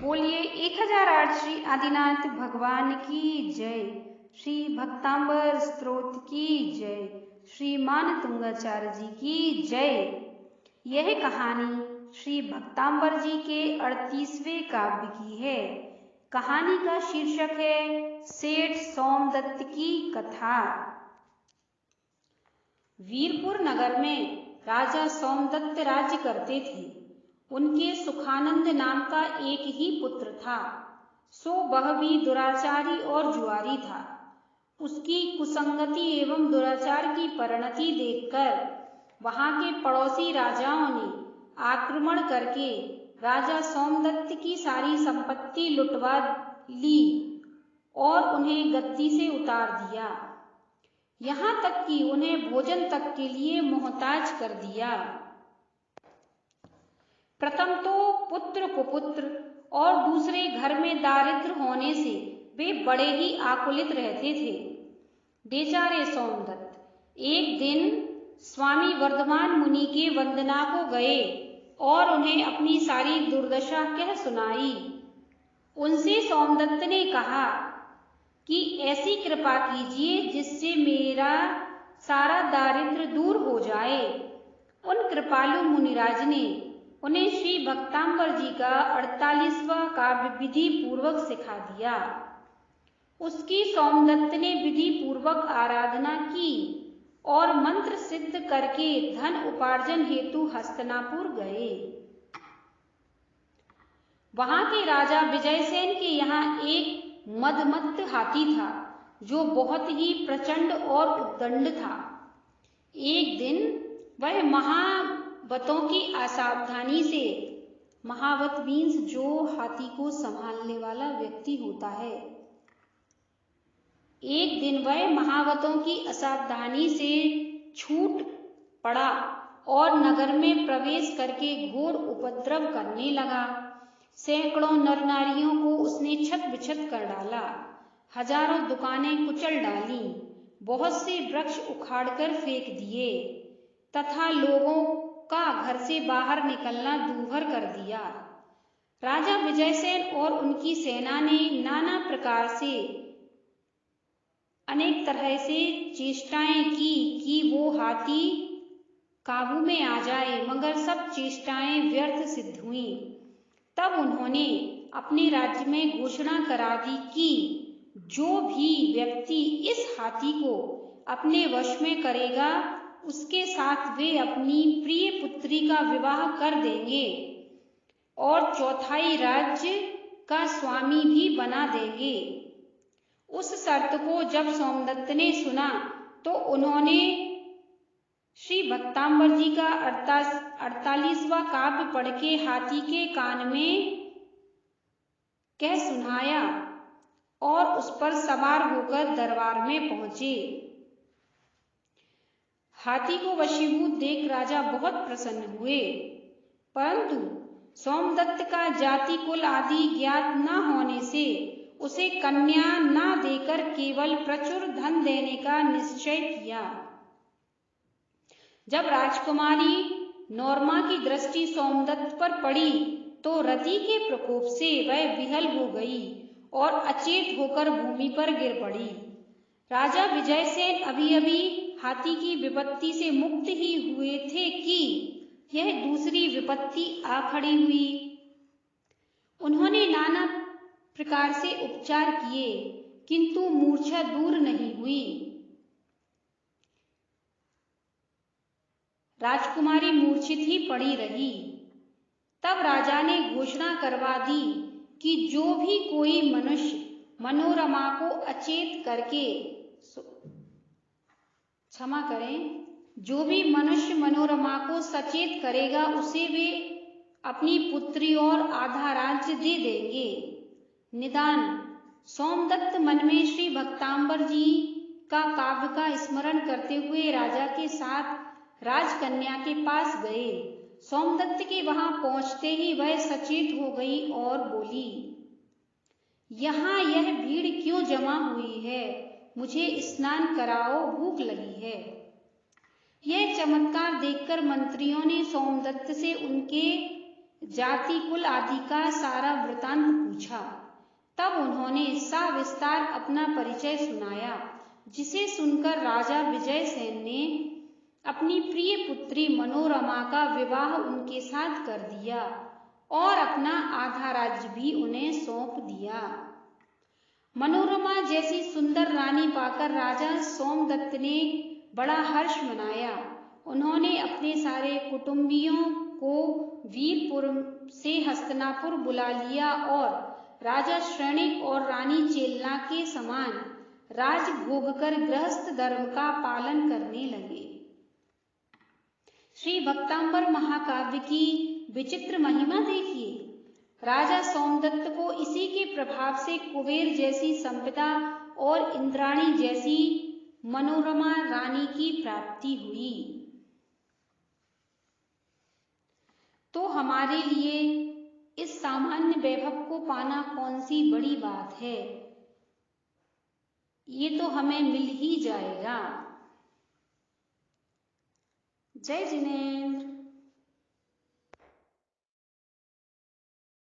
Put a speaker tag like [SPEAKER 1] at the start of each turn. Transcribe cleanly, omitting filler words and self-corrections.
[SPEAKER 1] बोलिए 1008 श्री आदिनाथ भगवान की जय। श्री भक्तांबर स्तोत्र की जय। श्री मानतुंगाचार्य जी की जय। यह कहानी श्री भक्तांबर जी के 38वें काव्य की है। कहानी का शीर्षक है सेठ सोमदत्त की कथा। वीरपुर नगर में राजा सोमदत्त राज्य करते थे। उनके सुखानंद नाम का एक ही पुत्र था, सो वह भी दुराचारी और जुआरी था। उसकी कुसंगति एवं दुराचार की परिणति देखकर वहां के पड़ोसी राजाओं ने आक्रमण करके राजा सोमदत्त की सारी संपत्ति लुटवा ली और उन्हें गद्दी से उतार दिया। यहाँ तक कि उन्हें भोजन तक के लिए मोहताज कर दिया। प्रथम तो पुत्र कुपुत्र और दूसरे घर में दारिद्र होने से वे बड़े ही आकुलित रहते थे। बेचारे सोमदत्त एक दिन स्वामी वर्धमान मुनि के वंदना को गए और उन्हें अपनी सारी दुर्दशा कह सुनाई। उनसे सोमदत्त ने कहा कि ऐसी कृपा कीजिए जिससे मेरा सारा दारिद्र दूर हो जाए। उन कृपालु मुनिराज ने उन्हें श्री भक्तांबर जी का 48वां काव्य विधि पूर्वक सिखा दिया। उसकी सोमदत्त ने विधि पूर्वक आराधना की और मंत्र सिद्ध करके धन उपार्जन हेतु हस्तिनापुर गए। वहां के राजा विजयसेन के यहाँ एक मदमत्त हाथी था जो बहुत ही प्रचंड और उद्दंड था। एक दिन वह महावतों की असावधानी से, महावत मीन्स जो हाथी को संभालने वाला व्यक्ति होता है, एक दिन वह महावतों की असावधानी से छूट पड़ा और नगर में प्रवेश करके घोर उपद्रव करने लगा। सैकड़ों नर नारियों को उसने छत बिछत कर डाला, हजारों दुकानें कुचल डाली, बहुत से वृक्ष उखाड़कर फेंक दिए तथा लोगों का घर से बाहर निकलना दूभर कर दिया। राजा विजयसेन और उनकी सेना ने नाना प्रकार से अनेक तरह से चेष्टाएं की कि वो हाथी काबू में आ जाए, मगर सब चेष्टाएं व्यर्थ सिद्ध हुईं। तब उन्होंने अपने राज्य में घोषणा करा दी कि जो भी व्यक्ति इस हाथी को अपने वश में करेगा उसके साथ वे अपनी प्रिय पुत्री का विवाह कर देंगे और चौथाई राज्य का स्वामी भी बना देंगे। उस शर्त को जब सोमदत्त ने सुना तो उन्होंने श्री भक्तांबर जी का 48वां काव्य पढ़ के हाथी के कान में कह सुनाया और उस पर सवार होकर दरबार में पहुंचे। हाथी को वशीभूत देख राजा बहुत प्रसन्न हुए, परंतु सोमदत्त का जाति कुल आदि ज्ञात न होने से उसे कन्या न देकर केवल प्रचुर धन देने का निश्चय किया। जब राजकुमारी नोरमा की दृष्टि सोमदत्त पर पड़ी तो रति के प्रकोप से वह विहल हो गई और अचेत होकर भूमि पर गिर पड़ी। राजा विजयसेन अभी अभी हाथी की विपत्ति से मुक्त ही हुए थे कि यह दूसरी विपत्ति आ खड़ी हुई। उन्होंने नाना प्रकार से उपचार किए किंतु मूर्छा दूर नहीं हुई। राजकुमारी मूर्छित ही पड़ी रही। तब राजा ने घोषणा करवा दी कि जो भी कोई मनुष्य मनोरमा को अचेत करके, क्षमा करें, जो भी मनुष्य मनोरमा को सचेत करेगा उसे वे अपनी पुत्री और आधा राज्य दे देंगे। निदान सोमदत्त मन में श्री भक्तांबर जी का काव्य का स्मरण करते हुए राजा के साथ राजकन्या के पास गए। सोमदत्त के वहां पहुंचते ही वह सचेत हो गई और बोली, यहाँ यह भीड़ क्यों जमा हुई है? मुझे स्नान कराओ, भूख लगी है। यह चमत्कार देखकर मंत्रियों ने सोमदत्त से उनके जाति कुल आदि का सारा वृतांत पूछा। तब उन्होंने सविस्तार अपना परिचय सुनाया, जिसे सुनकर राजा विजयसेन ने अपनी प्रिय पुत्री मनोरमा का विवाह उनके साथ कर दिया और अपना आधा राज्य भी उन्हें सौंप दिया। मनोरमा जैसी सुंदर रानी पाकर राजा सोमदत्त ने बड़ा हर्ष मनाया। उन्होंने अपने सारे कुटुंबियों को वीरपुर से हस्तिनापुर बुला लिया और राजा श्रेणिक और रानी चेलना के समान राजभोग कर गृहस्थ धर्म का पालन करने लगे। श्री भक्तांबर महाकाव्य की विचित्र महिमा देखिए। राजा सोमदत्त को इसी के प्रभाव से कुबेर जैसी संपदा और इंद्राणी जैसी मनोरमा रानी की प्राप्ति हुई। तो हमारे लिए इस सामान्य वैभव को पाना कौन सी बड़ी बात है, ये तो हमें मिल ही जाएगा। जय जिनेंद्र।